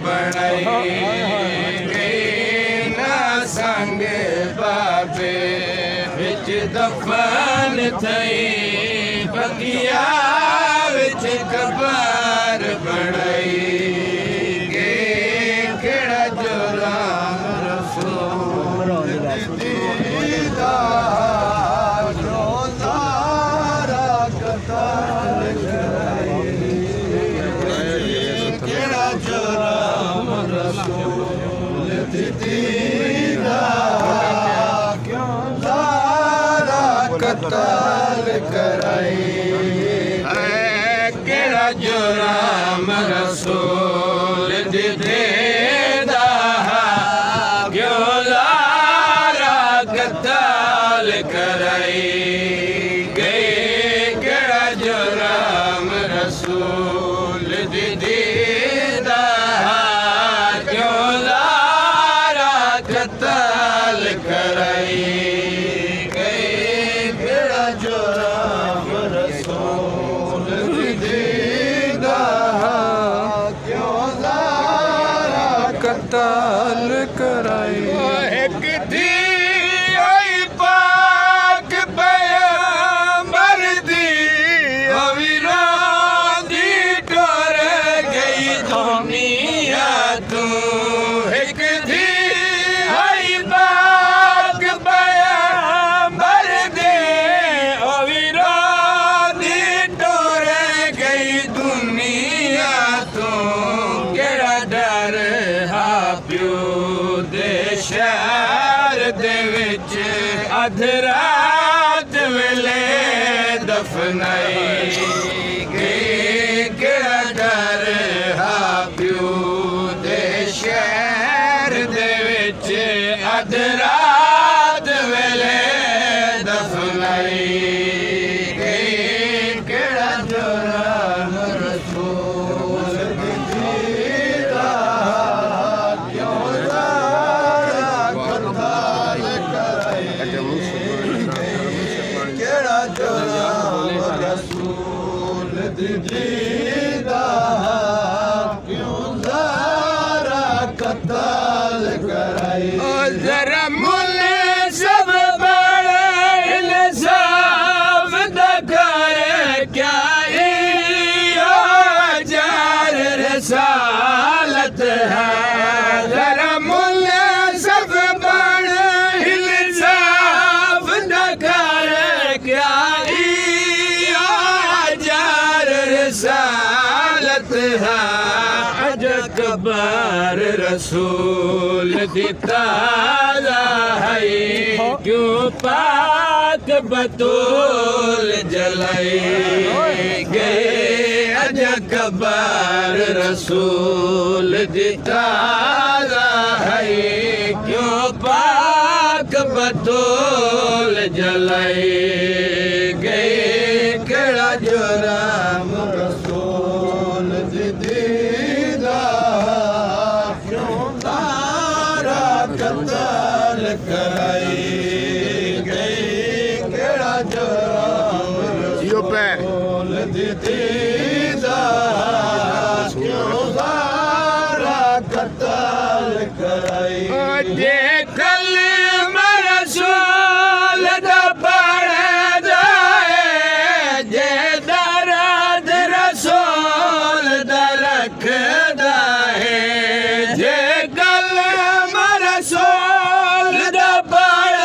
बनाएंगे ना संग बाबे विच दफन थई बगिया विच कबर बनाएंगे केड़ा जो राम रसूल दीदार रोज़ारा कतार केड़ा जो राम रसूल दीदार क्यों ज़ारा कतार कराई केड़ा जो राम रसूल दीदार क्यों ज़ारा कतार कराई गए केड़ा जो राम रसूल दीदार क्यों ज़ारा कतार कराई गए केड़ा जो राम रसूल दीदार क्यों ज़ारा कतार कराई एक थी आई पाक पैगंबर दी अविरादी टोर गई दुनिया तू एक थी आई पाक पैगंबर दी अविरादी टोर गई दुनिया तू केड़ा डर हा प्यो दे शहर दे विच अधरात वेले दफनाई गई केड़ा डर हा प्यो दे शहर दे विच अधरात वेले दफनाई गई केड़ा जो राम रसूल दीदार क्यों ज़ारा कतार कराई केड़ा जो राम रसूल दीदार क्यों ज़ारा कतार कराई जरा मुल सब बड़ा इंसाफ दा करे क्या जार रसालत है जरा मुल सब बड़ा इंसाफ दा करे क्या जार रसालत है अजकबर रसूल दिता है क्यों पाक बतूल जलाई गए अजकबर रसूल दिता है क्यों पाक बतूल जलाई गए केड़ा जो राम रसूल दीदार क्यों ज़ारा कतार कराई गई केड़ा जो राम रसूल दीदार क्यों ज़ारा कतार कराई जे कल रसूल दा पढ़ जाए जे दर्द रसूल दा रखदा है जे गल रसूल दा पढ़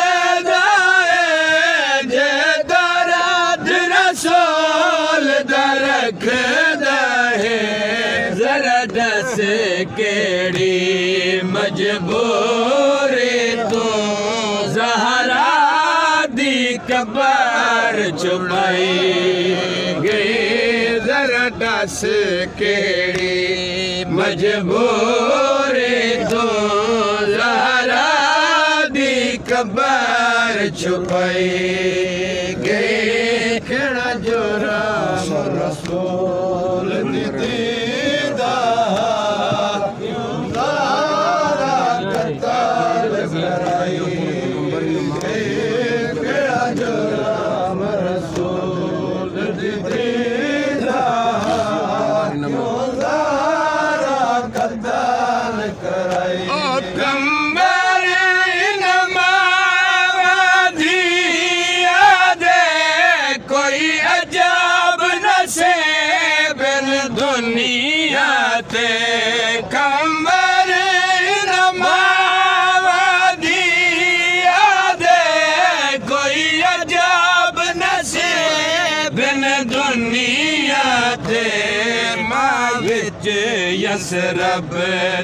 जाए जे दर्द रसूल दा रखदा है जरा दस केड़ी मजबूरी तू ज़हरा दी कबर छुपाई गई जरा दस केड़ी मजबूरी तू ज़हरा दी कबर छुपाई गई केड़ा जो राम रसूल दीदार क्यों ज़ारा कतार कराई केड़ा जो राम रसूल दीदार क्यों ज़ारा कतार यसरब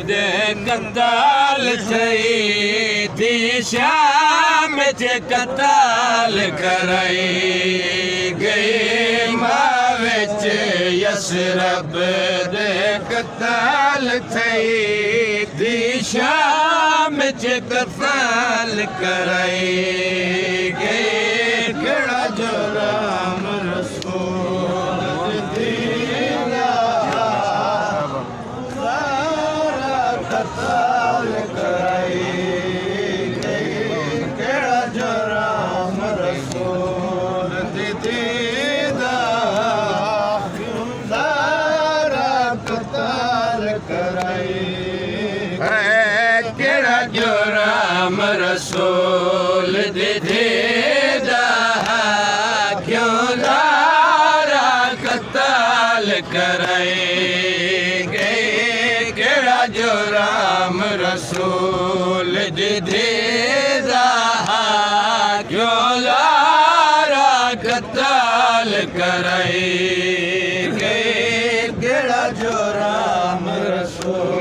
दे कताल थई थी शाम जे कताल कराई गई माविच यसरब दे कताल थई थी शाम जे कताल कराई गई केड़ा जुराम रसूल दीदा कताल कराई गई केड़ा जुराम रसूल दीदा कताल कराई केड़ा जुराम रसूल दीदा क्यों दारा कताल कराई गई केड़ा जुराम रसूल दीदा क्यों दारा कताल कराई गई केड़ा जुराम रसूल